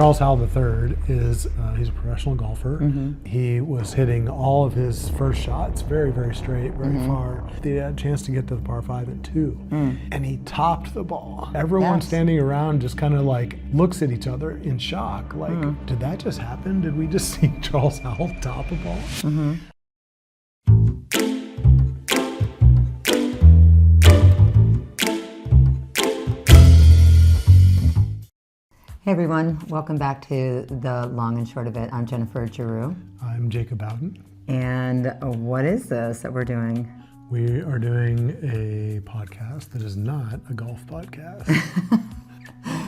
Charles Howell III is he's a professional golfer. He was hitting all of his first shots very, very straight, very far. He had a chance to get to the par 5 at 2, and he topped the ball. Everyone standing around just kind of like looks at each other in shock, like, did that just happen? Did we just see Charles Howell top a ball? Hey everyone, welcome back to The Long and Short of It. I'm Jennifer Giroux. I'm Jaacob Bowden. And what is this that we're doing? We are doing a podcast that is not a golf podcast.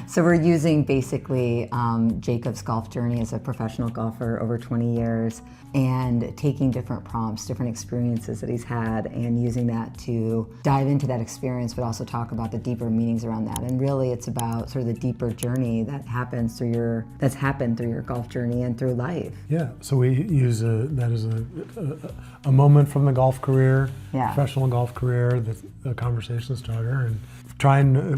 So we're using basically Jaacob's golf journey as a professional golfer over 20 years and taking different prompts, different experiences that he's had and using that to dive into that experience, but also talk about the deeper meanings around that. And really it's about sort of the deeper journey that happens through that's happened through your golf journey and through life. Yeah, so we use that as a moment from the golf career, professional golf career, the conversation starter, and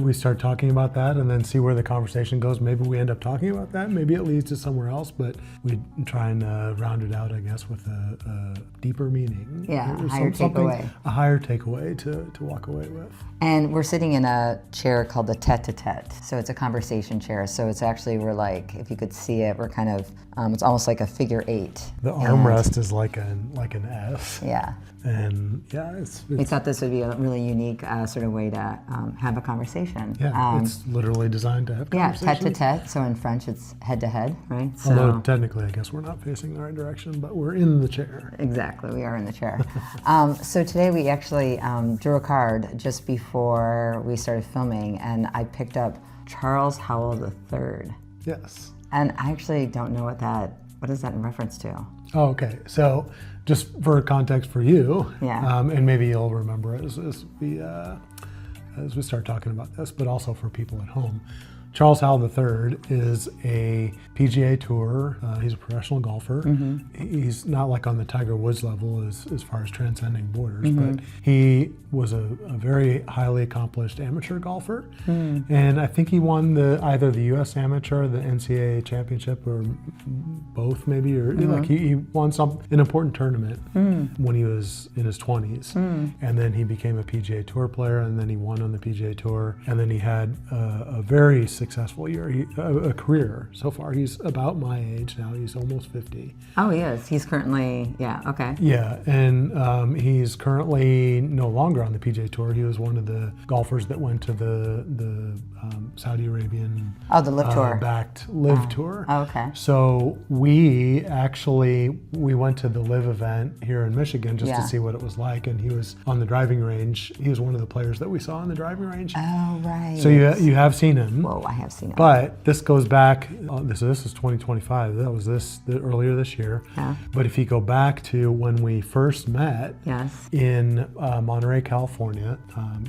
we start talking about that and then see where the conversation goes. Maybe we end up talking about that, maybe it leads to somewhere else, but we try and round it out, I guess, with a deeper meaning. Yeah, a higher takeaway. A higher takeaway to walk away with. And we're sitting in a chair called the tete-a-tete. So it's a conversation chair. So it's actually, we're like, if you could see it, we're kind of, it's almost like a figure 8. The armrest is like an S. Yeah. And yeah, we thought this would be a really unique sort of way to have a conversation. Yeah, it's literally designed to have conversation. Yeah, tete-a-tete, so in French it's head-to-head, right? Although technically I guess we're not facing the right direction, but we're in the chair. Exactly, we are in the chair. So today we actually drew a card just before we started filming, and I picked up Charles Howell III. Yes. And I actually don't know what is that in reference to? Oh, okay. So just for context for you, and maybe you'll remember as we start talking about this, but also for people at home. Charles Howell III is a PGA Tour. He's a professional golfer. He's not like on the Tiger Woods level as far as transcending borders, but he was a very highly accomplished amateur golfer. And I think he won either the U.S. Amateur, the NCAA Championship, or both maybe, or like he won an important tournament when he was in his 20s. And then he became a PGA Tour player, and then he won on the PGA Tour, and then he had a very successful year, a career so far. He's about my age now. He's almost 50. Oh, he is. He's currently, okay. Yeah, and he's currently no longer on the PGA Tour. He was one of the golfers that went to the Saudi Arabian the LIV Tour. Backed LIV Tour. Oh, okay. So we went to the LIV event here in Michigan just to see what it was like, and he was on the driving range. He was one of the players that we saw on the driving range. Oh, right. So you have seen him. Whoa, I have seen him. But this goes back, this is 2025, that was earlier this year. Yeah. But if you go back to when we first met in Monterey, California,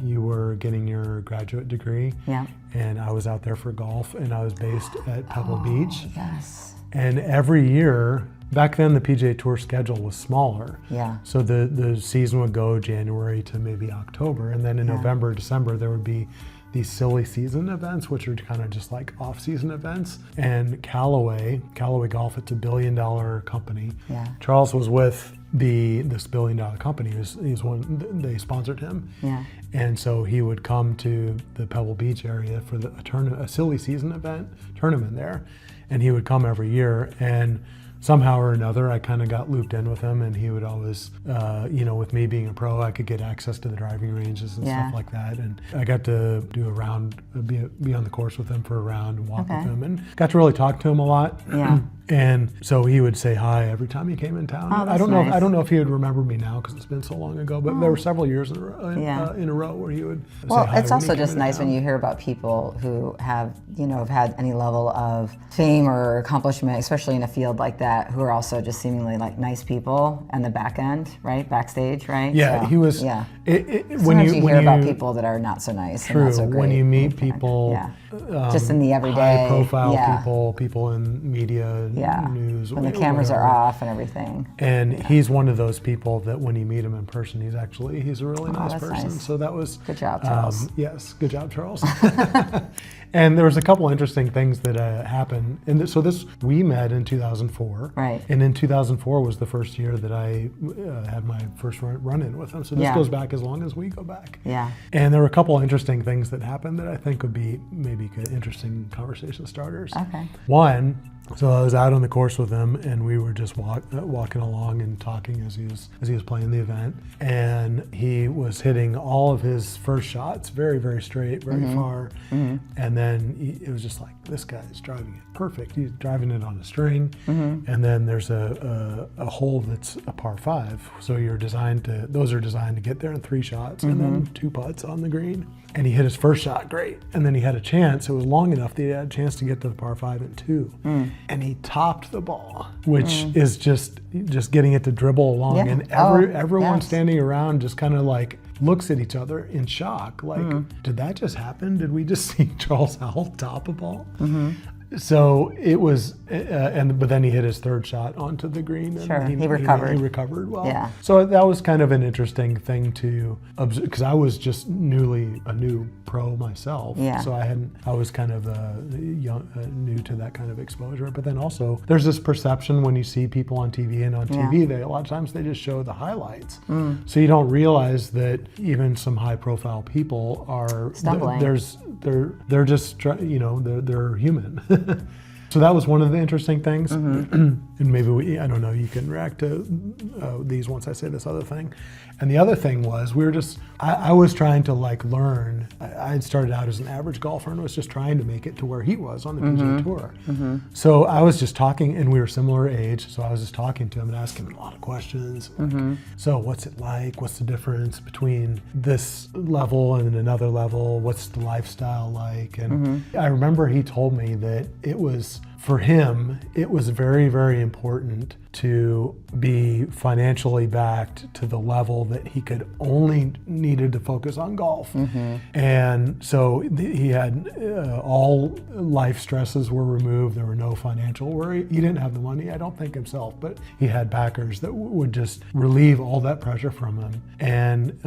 you were getting your graduate degree. Yeah. And I was out there for golf, and I was based at Pebble Beach. Yes. And every year, back then the PGA Tour schedule was smaller. Yeah. So the season would go January to maybe October, and then in November, December, there would be these silly season events, which are kind of just like off-season events. And Callaway Golf, it's $1 billion company. Yeah. Charles was with this $1 billion company. They sponsored him. Yeah. And so he would come to the Pebble Beach area for a silly season tournament there. And he would come every year, and somehow or another, I kind of got looped in with him, and he would always, with me being a pro, I could get access to the driving ranges and stuff like that. And I got to do a round, be on the course with him for a round and walk with him, and got to really talk to him a lot. Yeah. And so he would say hi every time he came in town. Oh, I don't know if he would remember me now because it's been so long ago, but there were several years in a row where he would say hi. Well, it's also just nice when you hear about people who have had any level of fame or accomplishment, especially in a field like that, who are also just seemingly like nice people on the back end, right? Backstage, right? Yeah, so, he was. Yeah. When you hear about people that are not so nice and not so great. When you meet people, just in the everyday, high-profile people in media, news, when the cameras are off and everything. And he's one of those people that when you meet him in person, he's a really nice person. Nice. So that was good job, Charles. Yes, good job, Charles. And there was a couple interesting things that happened. And so we met in 2004. Right. And in 2004 was the first year that I had my first run-in with him. So this goes back as long as we go back. Yeah. And there were a couple interesting things that happened that I think would be maybe good, interesting conversation starters. Okay. One, so I was out on the course with him, and we were just walking along and talking as he was playing the event, and he was hitting all of his first shots very, very straight, very far, and then it was just like, this guy's driving it perfect. He's driving it on a string, and then there's a hole that's a par 5, so those are designed to get there in 3 shots, and then 2 putts on the green. And he hit his first shot great, and then he had a chance. It was long enough that he had a chance to get to the par 5 and 2, and he topped the ball, which is just getting it to dribble along, and everyone standing around just kind of like looks at each other in shock, like, did that just happen? Did we just see Charles Howell top a ball? So it was, but then he hit his 3rd shot onto the green. And he recovered. He recovered well. Yeah. So that was kind of an interesting thing to observe, because I was just a new pro myself. Yeah. So I was kind of new to that kind of exposure. But then also, there's this perception when you see people on TV, and on TV, a lot of times they just show the highlights. So you don't realize that even some high-profile people are stumbling. They're just, they're human. So that was one of the interesting things. And maybe I don't know, you can react to these once I say this other thing. And the other thing was, I was trying to learn. I had started out as an average golfer and was just trying to make it to where he was on the PGA Tour. So I was just talking, and we were similar age, so I was just talking to him and asking him a lot of questions. So what's it like? What's the difference between this level and another level? What's the lifestyle like? And I remember he told me that for him, it was very, very important to be financially backed to the level that he could only needed to focus on golf. And so he had all life stresses were removed. There were no financial worry. He didn't have the money, I don't think himself, but he had backers that would just relieve all that pressure from him. And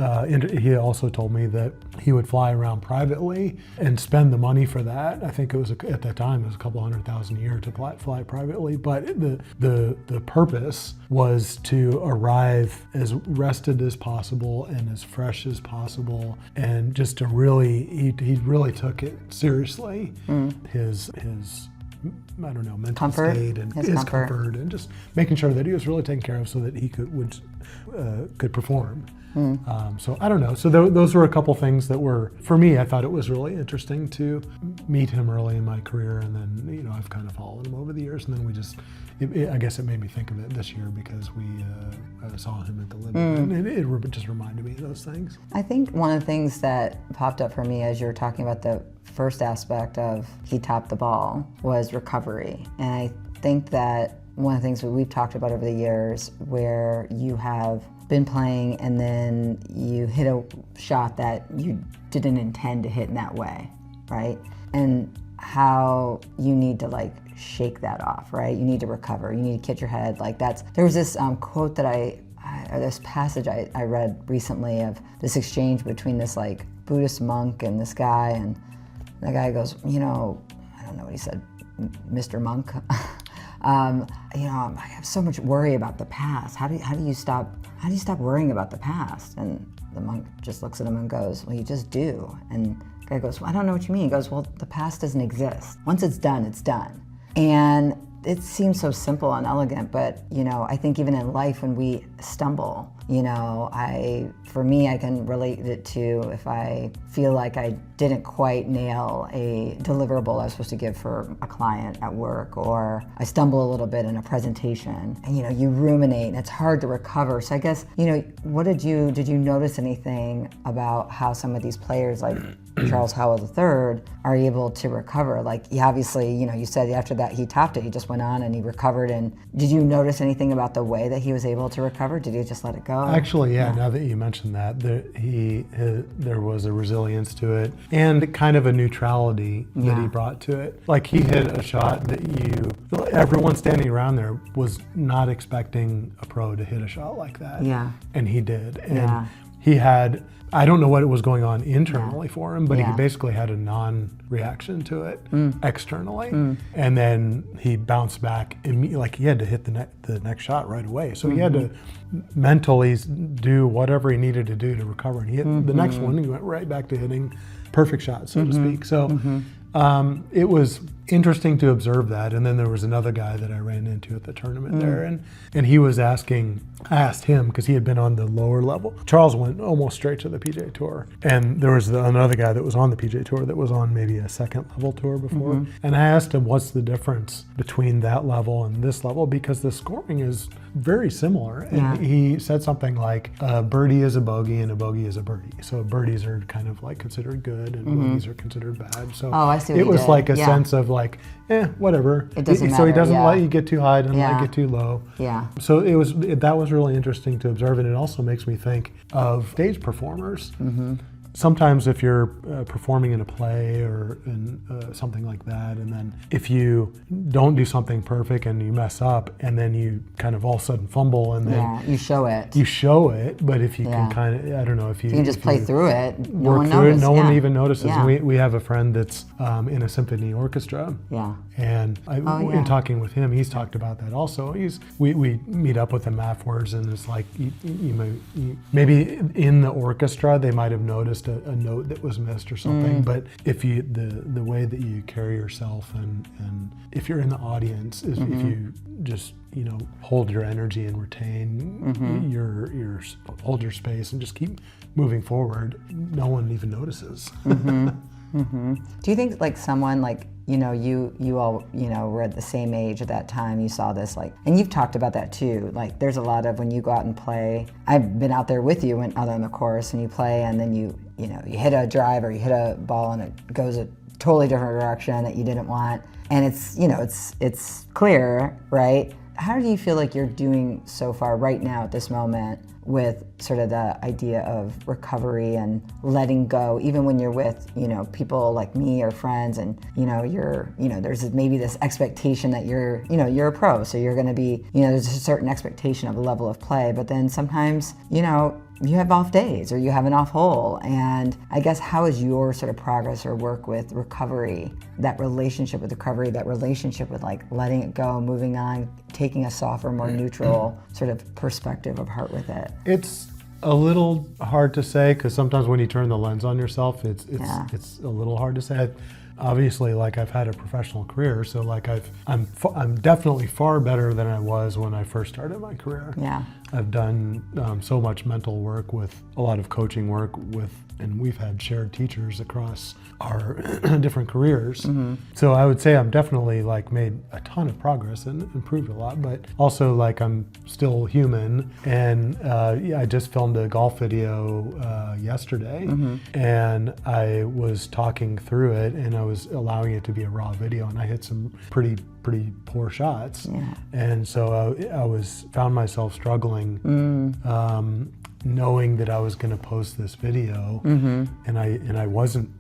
he also told me that he would fly around privately and spend the money for that. I think it was at that time, it was a couple $100,000 a year to fly privately, but the purpose was to arrive as rested as possible and as fresh as possible, and just to he really took it seriously. His I don't know, mental state and his comfort, and just making sure that he was really taken care of so that he could perform. So I don't know. So those were a couple things that were, for me, I thought it was really interesting to meet him early in my career, and then I've kind of followed him over the years, and then I guess it made me think of it this year because I saw him at the Libby, and it just reminded me of those things. I think one of the things that popped up for me as you were talking about the first aspect of he topped the ball was recovery, and I think that one of the things that we've talked about over the years, where you have been playing and then you hit a shot that you didn't intend to hit in that way, right? And how you need to shake that off, right? You need to recover. You need to get your head there was this quote that this passage I read recently of this exchange between this Buddhist monk and this guy, and the guy goes, I don't know what he said, Mr. Monk. I have so much worry about the past. How do you stop worrying about the past? And the monk just looks at him and goes, well, you just do. And the guy goes, well, I don't know what you mean. He goes, well, the past doesn't exist. Once it's done, it's done. And it seems so simple and elegant, but I think even in life when we stumble, for me, I can relate it to if I feel like I didn't quite nail a deliverable I was supposed to give for a client at work, or I stumble a little bit in a presentation, and you ruminate and it's hard to recover. So I guess, did you notice anything about how some of these players like Charles Howell III are able to recover? Obviously, you said after that he topped it, he just went on and he recovered. And did you notice anything about the way that he was able to recover? Did he just let it go? Actually, yeah. Now that you mentioned that, there was a resilience to it and kind of a neutrality that he brought to it. He hit a shot that everyone standing around there was not expecting a pro to hit a shot like that. Yeah. And he did. And he had, I don't know what was going on internally for him, but he basically had a non-reaction to it externally. And then he bounced back, like he had to hit the next shot right away. So he had to mentally do whatever he needed to do to recover. And he hit the next one, and he went right back to hitting perfect shots, so to speak. So it was interesting to observe that. And then there was another guy that I ran into at the tournament there, and he was I asked him, because he had been on the lower level. Charles went almost straight to the PGA Tour, and there was another guy that was on the PGA Tour that was on maybe a second level tour before. And I asked him, what's the difference between that level and this level, because the scoring is very similar. And he said something like, a birdie is a bogey and a bogey is a birdie. So birdies are kind of like considered good and bogeys are considered bad. So I see what it you was did. like a sense of like, whatever. It doesn't So he matter, doesn't let you get too high, doesn't let you get too low. Yeah. So that was really interesting to observe, and it also makes me think of stage performers. Sometimes if you're performing in a play or in something like that, and then if you don't do something perfect and you mess up, and then you kind of all of a sudden fumble, and then you show it. You show it, but if you can kind of, I don't know, if you can just play through it, no work one through notices. it, no one even notices. Yeah. We have a friend that's in a symphony orchestra. Yeah. And in talking with him, he's talked about that also. We meet up with him afterwards, and it's like maybe in the orchestra they might have noticed a note that was missed or something. But if you the way that you carry yourself, and if you're in the audience, if you just hold your energy and retain your hold your space and just keep moving forward, no one even notices. Do you think like someone like, you all, were at the same age at that time, you saw this, like, and you've talked about that too, like there's a lot of, when you go out and play, I've been out there with you out on the course, and you play, and then you hit a drive or you hit a ball and it goes a totally different direction that you didn't want, and it's clear, right? How do you feel like you're doing so far right now at this moment with sort of the idea of recovery and letting go, even when you're with, people like me or friends, and, there's maybe this expectation that you're a pro, so you're going to be, there's a certain expectation of a level of play, but then sometimes, you have off days or you have an off hole. And I guess, how is your sort of progress or work with recovery, that relationship with recovery, that relationship with like letting it go, moving on, taking a softer, more neutral sort of perspective of heart with it? It's a little hard to say, because sometimes when you turn the lens on yourself, it's a little hard to say. Obviously, like, I've had a professional career, so like I'm definitely far better than I was when I first started my career. Yeah. I've done so much mental work, with a lot of coaching work and we've had shared teachers across our different careers. So I would say I'm definitely like made a ton of progress and improved a lot, but also like I'm still human. And I just filmed a golf video yesterday, and I was talking through it, and I was allowing it to be a raw video, and I hit some pretty poor shots. And so I found myself struggling, knowing that I was going to post this video, and I wasn't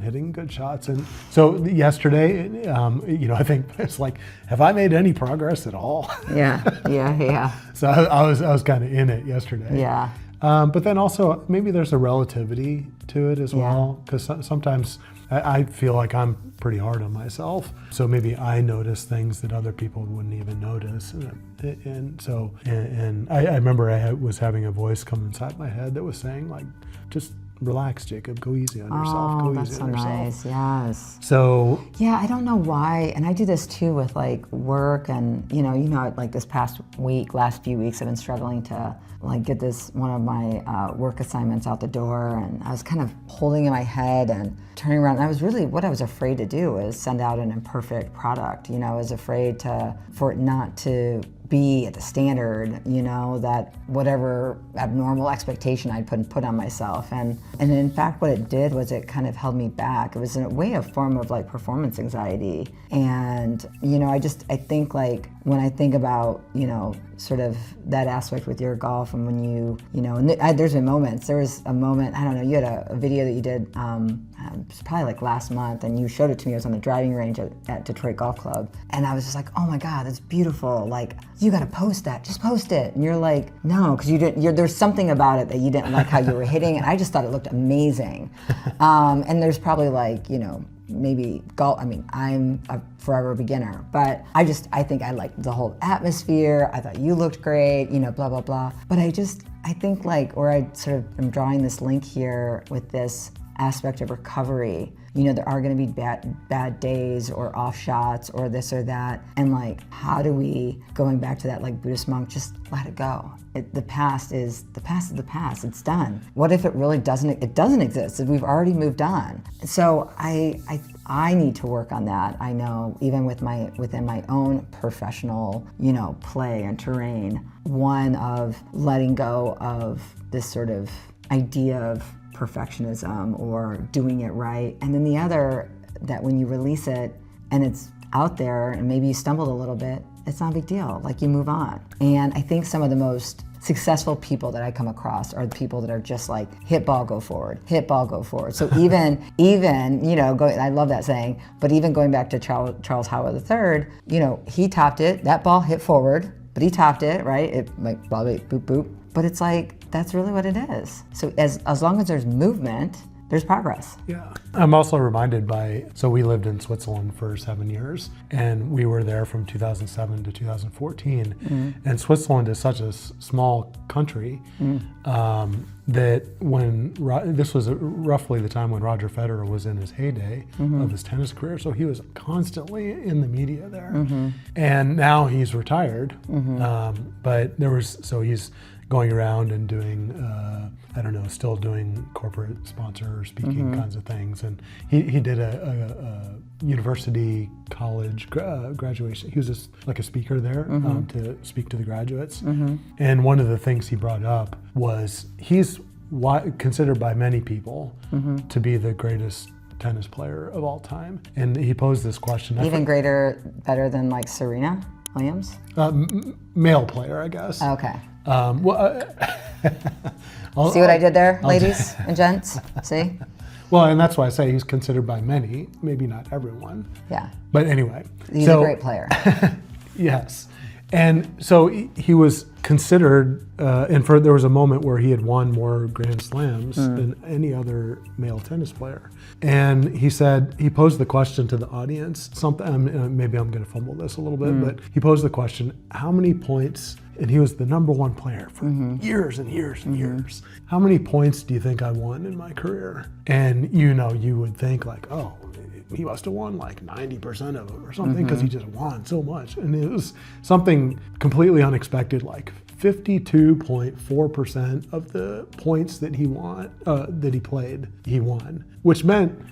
hitting good shots. And so yesterday, I think it's like, have I made any progress at all? Yeah. So I was kind of in it yesterday. Yeah. But then also maybe there's a relativity to it as well, because sometimes I feel like I'm pretty hard on myself. So maybe I notice things that other people wouldn't even notice. And I remember I was having a voice come inside my head that was saying, like, just relax, Jaacob, go easy on yourself, go easy on yourself. Nice, yes. So yeah, I don't know why, and I do this too with like work, and like this last few weeks I've been struggling to like get one of my work assignments out the door, and I was kind of holding in my head and turning around, and what I was afraid to do was send out an imperfect product. I was afraid for it not to be at the standard, that whatever abnormal expectation I'd put on myself. And in fact, what it did was it kind of held me back. It was in a way a form of like performance anxiety. And, I think like when I think about, sort of that aspect with your golf, and when and there's been moments, there was a moment, I don't know, you had a video that you did, was probably like last month, and you showed it to me. I was on the driving range at Detroit Golf Club, and I was just like, oh my God, that's beautiful. Like, you got to post that. Just post it. And you're like, no, because you didn't. There's something about it that you didn't like how you were hitting, and I just thought it looked amazing. And there's probably like, maybe golf. I mean, I'm a forever beginner, but I think I liked the whole atmosphere. I thought you looked great, blah, blah, blah. But I think or I sort of am drawing this link here with this aspect of recovery. There are going to be bad days or off shots or this or that. And like, how do we, going back to that like Buddhist monk, just let it go? The past is the past. It's done. What if it really doesn't exist? We've already moved on. So I need to work on that. I know even within my own professional, play and terrain, one of letting go of this sort of idea of perfectionism or doing it right. And then the other, that when you release it and it's out there and maybe you stumbled a little bit, it's not a big deal. Like, you move on. And I think some of the most successful people that I come across are the people that are just like, hit ball, go forward, hit ball, go forward. So even, I love that saying, but even going back to Charles Howell III, he topped it, that ball hit forward, but he topped it, right? It might probably boop, boop, but it's like, that's really what it is. So as long as there's movement, there's progress. Yeah. I'm also reminded so we lived in Switzerland for 7 years, and we were there from 2007 to 2014. Mm-hmm. And Switzerland is such a small country that this was roughly the time when Roger Federer was in his heyday of his tennis career. So he was constantly in the media there. Mm-hmm. And now he's retired. Mm-hmm. But he's going around and doing, still doing corporate sponsor speaking kinds of things. And he did a university college graduation. He was like a speaker there to speak to the graduates. Mm-hmm. And one of the things he brought up was he's considered by many people to be the greatest tennis player of all time. And he posed this question. Better than like Serena Williams? Male player, I guess. Okay. See what I did there, ladies and gents? See? Well, and that's why I say he's considered by many, maybe not everyone. Yeah. But anyway. He's a great player. Yes. And so he was considered, there was a moment where he had won more Grand Slams than any other male tennis player. And he posed the question to the audience, maybe I'm going to fumble this a little bit, but he posed the question, how many points, and he was the number one player for years and years and years. How many points do you think I won in my career? And you would think like, oh, he must have won like 90% of them or something, because he just won so much. And it was something completely unexpected, like 52.4% of the points that he played, he won, which meant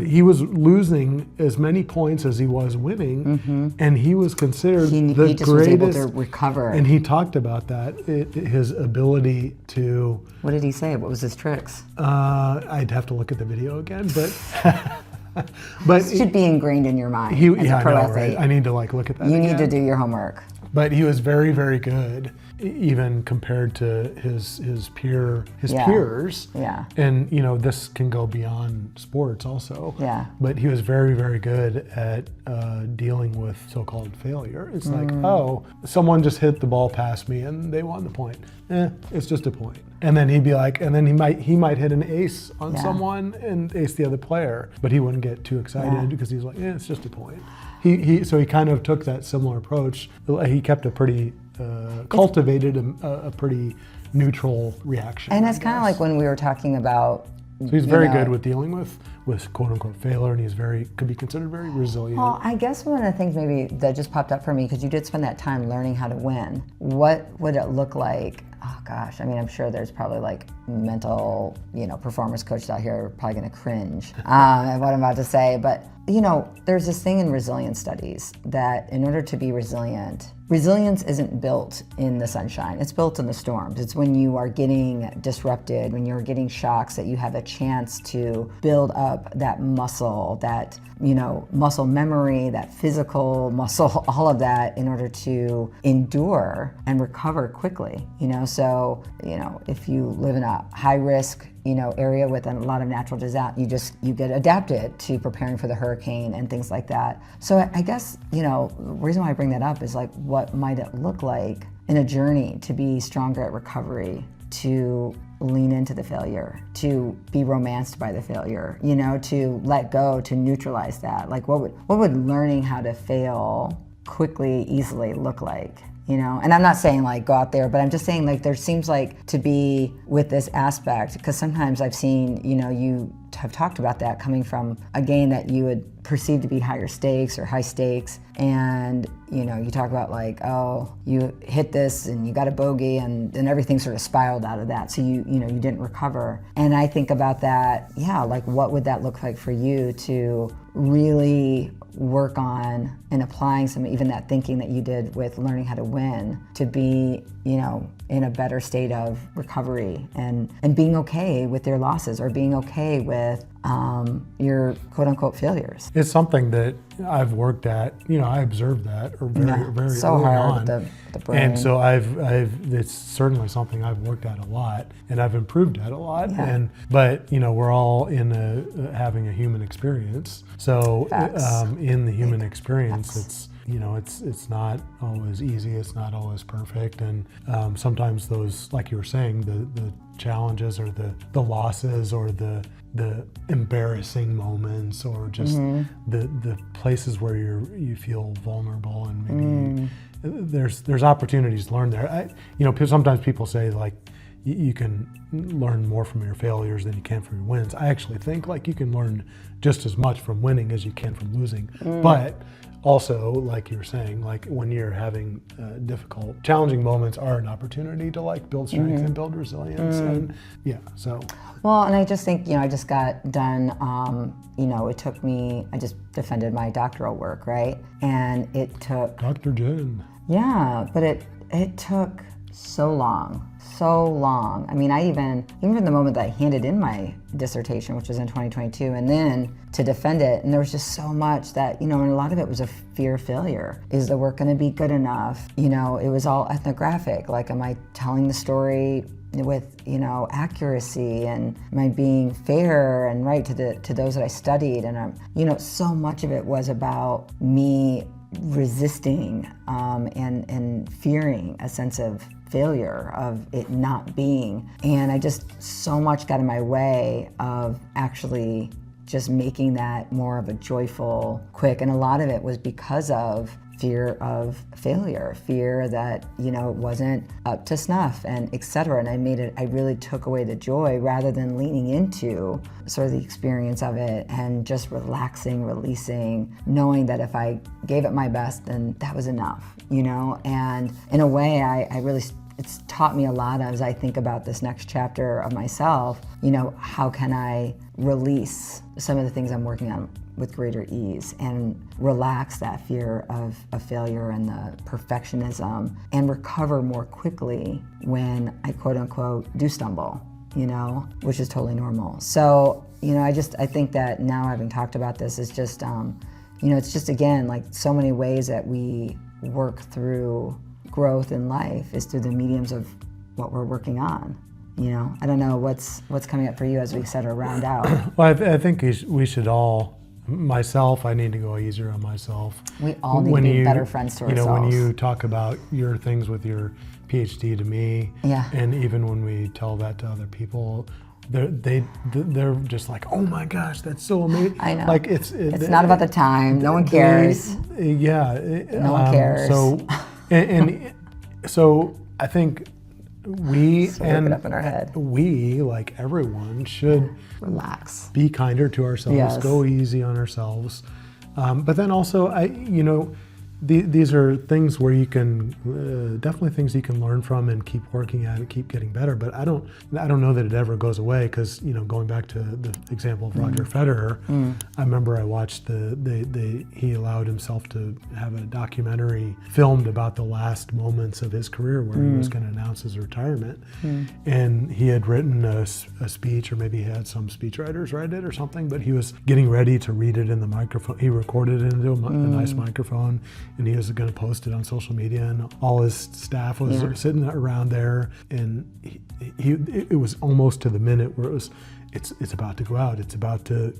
he was losing as many points as he was winning, and he was considered the greatest. Was able to recover. And he talked about that, his ability to. What did he say? What was his tricks? I'd have to look at the video again, but. But it should be ingrained in your mind. I know, right? I need to look at that. You need to do your homework. But he was very, very good, even compared to his peers. Yeah. And this can go beyond sports also. Yeah. But he was very, very good at dealing with so-called failure. It's like, oh, someone just hit the ball past me and they won the point. It's just a point. And then he'd be like, and then he might hit an ace on someone and ace the other player, but he wouldn't get too excited because he's like, it's just a point. So he kind of took that similar approach. He kept a pretty cultivated a pretty neutral reaction. And it's kind of like when we were talking about. So he's very good with dealing with quote unquote failure, and could be considered very resilient. Well, I guess one of the things maybe that just popped up for me, because you did spend that time learning how to win. What would it look like? Oh gosh, I mean, I'm sure there's probably like mental, performance coaches out here are probably going to cringe at what I'm about to say, but there's this thing in resilience studies that in order to be resilient, resilience isn't built in the sunshine, it's built in the storms. It's when you are getting disrupted, when you're getting shocks, that you have a chance to build up that muscle, that muscle memory, that physical muscle, all of that in order to endure and recover quickly. So, if you live in a a high risk, area with a lot of natural disaster. You get adapted to preparing for the hurricane and things like that. So I guess, the reason why I bring that up is like, what might it look like in a journey to be stronger at recovery, to lean into the failure, to be romanced by the failure, to let go, to neutralize that. Like what would learning how to fail quickly, easily look like? And I'm not saying like go out there, but I'm just saying like there seems like to be with this aspect, because sometimes I've seen, you have talked about that coming from a game that you would perceive to be higher stakes or high stakes, and you talk about like, oh, you hit this and you got a bogey, and then everything sort of spiraled out of that, so you didn't recover. And I think about that, like what would that look like for you to really work on and applying some, even that thinking that you did with learning how to win, to be in a better state of recovery and being okay with your losses, or being okay with your quote unquote failures. It's something that I've worked at. I observed that very so early hard on. The brain. And so it's certainly something I've worked at a lot, and I've improved at a lot. Yeah. But we're all in having a human experience. So in the human experience, it's not always easy. It's not always perfect, and sometimes those, like you were saying, the challenges or the losses or the embarrassing moments, or just the places where you feel vulnerable, and maybe there's opportunities to learn there. Sometimes people say like you can learn more from your failures than you can from your wins. I actually think like you can learn just as much from winning as you can from losing, but also, like you were saying, like when you're having difficult, challenging moments are an opportunity to like build strength and build resilience. And Well, and I just think, I just got done, it took me, I just defended my doctoral work, right? And it took... Dr. Jen. Yeah, but it took so long. I mean, even from the moment that I handed in my dissertation, which was in 2022, and then to defend it, and there was just so much that, and a lot of it was a fear of failure. Is the work going to be good enough? It was all ethnographic. Like, am I telling the story with accuracy, and am I being fair and right to those that I studied? And so much of it was about me resisting and fearing a sense of failure, of it not being. And so much got in my way of actually just making that more of a joyful, quick, and a lot of it was because of fear of failure, fear that, it wasn't up to snuff, and et cetera. And I really took away the joy rather than leaning into sort of the experience of it and just relaxing, releasing, knowing that if I gave it my best, then that was enough, And in a way, it's taught me a lot as I think about this next chapter of myself, how can I release some of the things I'm working on with greater ease and relax that fear of failure and the perfectionism, and recover more quickly when I quote unquote do stumble, which is totally normal. So, I think that now having talked about this is just, it's just, again, like so many ways that we work through growth in life is through the mediums of what we're working on. I don't know what's coming up for you as we set our round out. Well, I think we should all, myself, I need to go easier on myself. We all need to be better friends to ourselves. When you talk about your things with your PhD to me, and even when we tell that to other people, they're just like, oh my gosh, that's so amazing. I know. Like it's not about the time. No one cares. No one cares. So, and so I think we it up in our head. We, like everyone, should relax, be kinder to ourselves, go easy on ourselves. But then also, these are things where you can definitely things you can learn from and keep working at it, keep getting better. But I don't know that it ever goes away, because going back to the example of Roger Federer, I remember I watched he allowed himself to have a documentary filmed about the last moments of his career where he was going to announce his retirement, and he had written a speech, or maybe he had some speechwriters write it or something, but he was getting ready to read it in the microphone. He recorded it into a nice microphone and he was going to post it on social media, and all his staff was sitting around there, and it was almost to the minute where it's about to go out, it's about to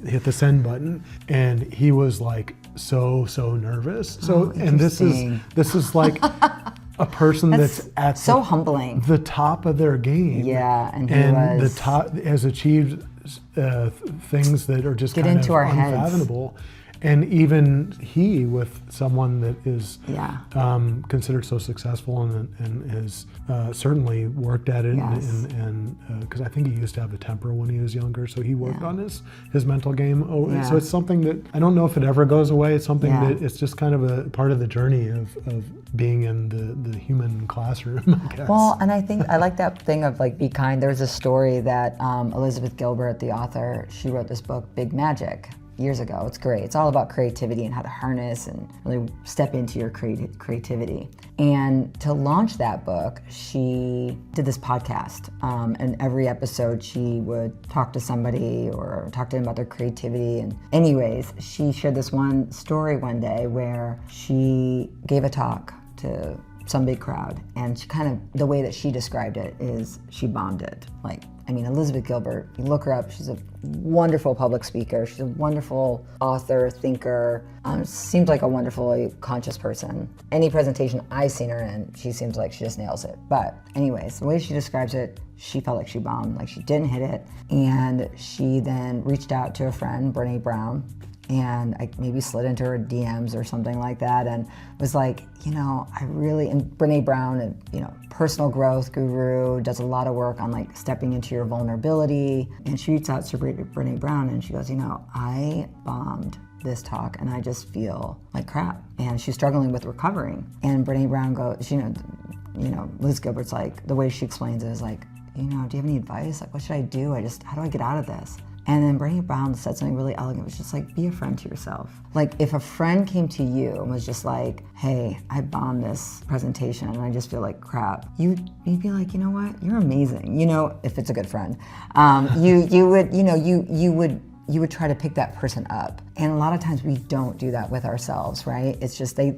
hit the send button, and he was like so nervous. And this is like a person that's at so humbling, the top of their game. Yeah, and the top has achieved things that are just get kind into of our unfathomable. Heads. And even he, with someone that is considered so successful and has certainly worked at it, and because I think he used to have a temper when he was younger, so he worked on his mental game. So it's something that I don't know if it ever goes away. It's something that it's just kind of a part of the journey of being in the human classroom, I guess. Well, and I think I like that thing of like, be kind. There's a story that Elizabeth Gilbert, the author, she wrote this book, Big Magic, years ago. It's great. It's all about creativity and how to harness and really step into your creativity. And to launch that book, she did this podcast. And every episode she would talk to somebody or talk to them about their creativity. And anyways, she shared this one story one day where she gave a talk to some big crowd, and she kind of, the way that she described it is she bombed it. Like, I mean, Elizabeth Gilbert, you look her up, she's a wonderful public speaker, she's a wonderful author, thinker, seems like a wonderfully conscious person. Any presentation I've seen her in, she seems like she just nails it. But anyways, the way she describes it, she felt like she bombed, like she didn't hit it. And she then reached out to a friend, Brene Brown, and I maybe slid into her DMs or something like that, and was like, and Brene Brown, personal growth guru, does a lot of work on like stepping into your vulnerability. And she reached out to Brene Brown and she goes, I bombed this talk and I just feel like crap. And she's struggling with recovering. And Brene Brown goes, Liz Gilbert's like, the way she explains it is like, do you have any advice? Like, what should I do? How do I get out of this? And then Brene Brown said something really elegant. It was just like, be a friend to yourself. Like, if a friend came to you and was just like, hey, I bombed this presentation and I just feel like crap, you'd be like, you know what? You're amazing. If it's a good friend, you would try to pick that person up. And a lot of times we don't do that with ourselves, right? It's just, they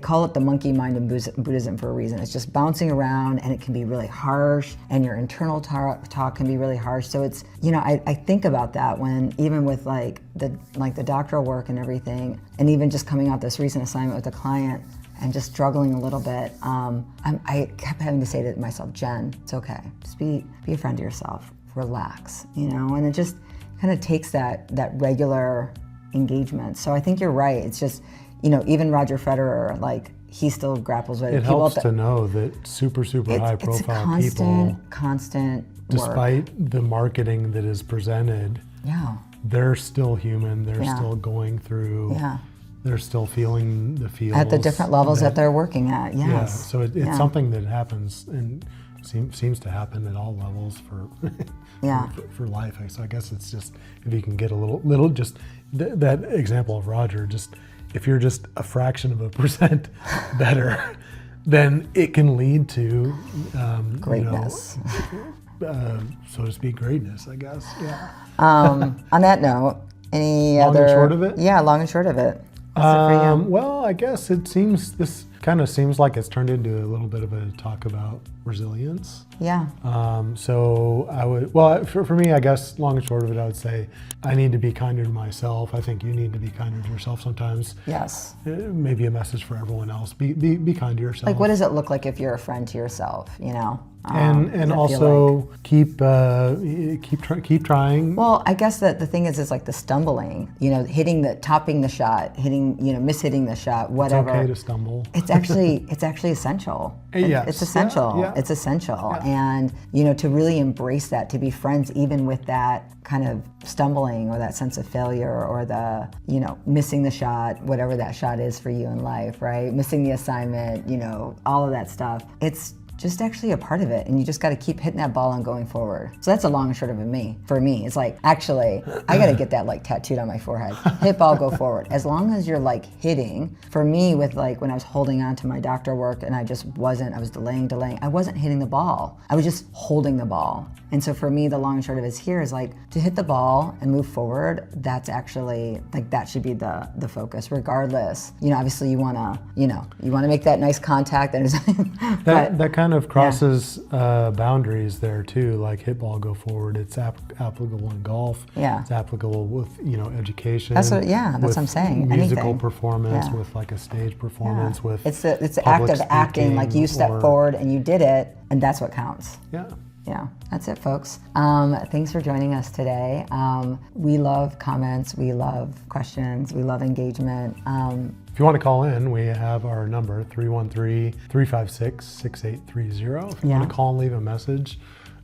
call it the monkey mind in Buddhism for a reason. It's just bouncing around, and it can be really harsh, and your internal talk can be really harsh. So it's, I think about that when, even with the doctoral work and everything, and even just coming out this recent assignment with a client, and just struggling a little bit, I kept having to say to myself, Jen, it's okay. Just be a friend to yourself. Relax, and it just kind of takes that regular engagement. So I think you're right. It's just, even Roger Federer, like, he still grapples with it. It helps to know that super high profile people, constant despite work. The marketing that is presented, they're still human. They're still going through. They're still feeling the feels at the different levels that they're working at. Yes. Yeah. So it's something that happens and seems to happen at all levels for life. So I guess it's just, if you can get a little just that example of Roger, just if you're just a fraction of a percent better, then it can lead to greatness. So to speak, greatness, I guess. Yeah. On that note, any long other? And short of it? Yeah, long and short of it. What's it for you? Well, I guess this kind of seems like it's turned into a little bit of a talk about resilience. Yeah. So I would, for me, I guess, long and short of it, I would say I need to be kinder to myself. I think you need to be kinder to yourself sometimes. Yes. Maybe a message for everyone else. Be kind to yourself. Like, what does it look like if you're a friend to yourself, And also keep trying. Well, I guess that the thing is like the stumbling, topping the shot, mishitting the shot, whatever. It's okay to stumble. It's actually essential. Yes. It's essential. Yeah. It's essential. Yeah. And, to really embrace that, to be friends even with that kind of stumbling or that sense of failure or the, missing the shot, whatever that shot is for you in life, right? Missing the assignment, all of that stuff. It's just actually a part of it, and you just got to keep hitting that ball and going forward. So that's a long and short of it for me. It's like, actually, I got to get that like tattooed on my forehead. Hit ball, go forward. As long as you're like hitting, for me with like when I was holding on to my doctoral work and I was delaying, I wasn't hitting the ball. I was just holding the ball. And so for me, the long and short of it here is like to hit the ball and move forward. That's actually like, that should be the focus regardless. Obviously you want to make that nice contact. That kind of crosses boundaries there too, like hit ball, go forward. It's applicable in golf. Yeah. It's applicable with, education. That's what I'm saying. Musical Anything. Performance, with like a stage performance, with it's the act of acting, like you stepped forward and you did it, and that's what counts. Yeah, that's it, folks. Thanks for joining us today. We love comments, we love questions, we love engagement. If you want to call in, we have our number, 313-356-6830. If you want to call and leave a message,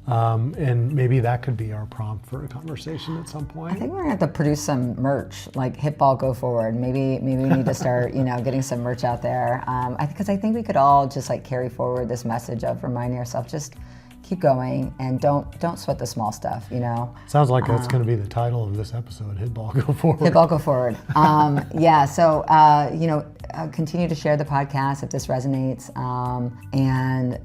and maybe that could be our prompt for a conversation at some point. I think we're gonna have to produce some merch, like hit ball, go forward. Maybe we need to start, getting some merch out there. Because I think we could all just like carry forward this message of reminding ourselves, just keep going and don't sweat the small stuff, Sounds like that's going to be the title of this episode, Hit Ball, Go Forward. Hit ball, go forward. So, continue to share the podcast if this resonates. And,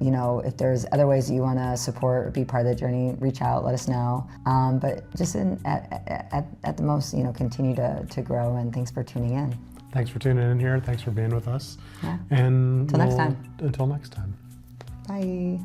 if there's other ways that you want to support or be part of the journey, reach out, let us know. But just at the most, continue to grow, and thanks for tuning in. Thanks for tuning in here. Thanks for being with us. Yeah. And until next time. Until next time. Bye.